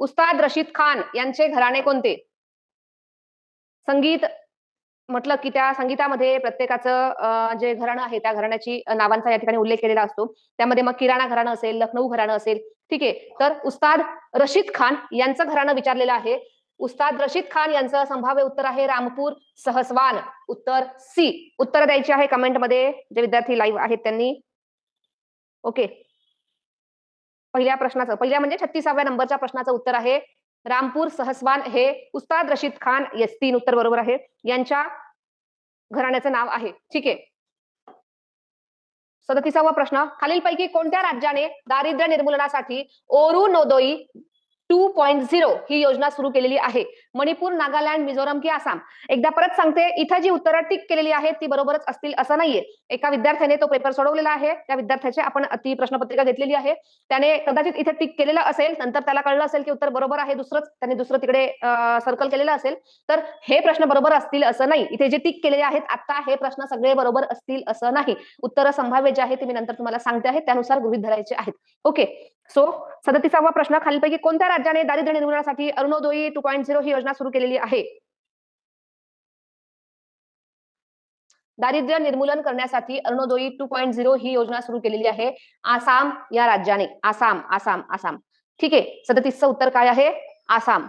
उस्ताद रशीद खान यांचे घराणे कोणते? संगीत म्हटलं की त्या संगीतामध्ये प्रत्येकाचं जे घराणं आहे त्या घराण्याची नावांचा या ठिकाणी उल्लेख केलेला असतो. त्यामध्ये मग किराणा घराणं असेल, लखनऊ घराणं असेल. ठीक आहे. तर उस्ताद रशीद खान यांचं घराणं विचारलेलं आहे. उस्ताद रशीद खान यांचं संभाव्य उत्तर आहे रामपूर सहसवान. उत्तर सी. उत्तर द्यायची आहे कमेंटमध्ये जे विद्यार्थी लाईव्ह आहेत त्यांनी. ओके. पहिल्या म्हणजे 36व्या नंबरच्या प्रश्नाचं उत्तर आहे रामपूर सहसवान हे उस्ताद रशीद खान. येस, 3 उत्तर बरोबर आहे. यांच्या घराण्याचं नाव आहे. ठीक आहे. 37वा प्रश्न, खालीलपैकी कोणत्या राज्याने दारिद्र्य निर्मूलनासाठी ओरुनोदोई 2.0 ही योजना सुरू केलेली आहे? मणिपूर, नागालँड, मिझोरम की आसाम? एकदा परत सांगते, इथं जी उत्तरं टिक केलेली आहेत ती बरोबरच असतील असं नाहीये. एका विद्यार्थ्याने तो पेपर सोडवलेला आहे. त्या विद्यार्थ्याची आपण ती प्रश्नपत्रिका घेतलेली आहे. त्याने कदाचित इथे टिक केलेलं असेल, नंतर त्याला कळलं असेल की उत्तर बरोबर आहे दुसरंच, त्याने दुसरं तिकडे सर्कल केलेलं असेल. तर हे प्रश्न बरोबर असतील असं नाही. इथे जे टिक केलेले आहेत आता हे प्रश्न सगळे बरोबर असतील असं नाही. उत्तरं संभाव्य जे आहे ते मी नंतर तुम्हाला सांगते आहे, त्यानुसार गृहीत धरायचे आहेत. ओके. सो 37वा प्रश्न, खालीलपैकी कोणत्या राज्याने दारिद्र्य निर्मूलनासाठी अरुणोदयी 2.0 ही योजना सुरू केलेली आहे? दारिद्र्य निर्मूलन करण्यासाठी अरुणोदयी 2.0 ही योजना सुरू केलेली आहे आसाम या राज्याने. आसाम. ठीक आहे. 37चं उत्तर काय आहे? आसाम.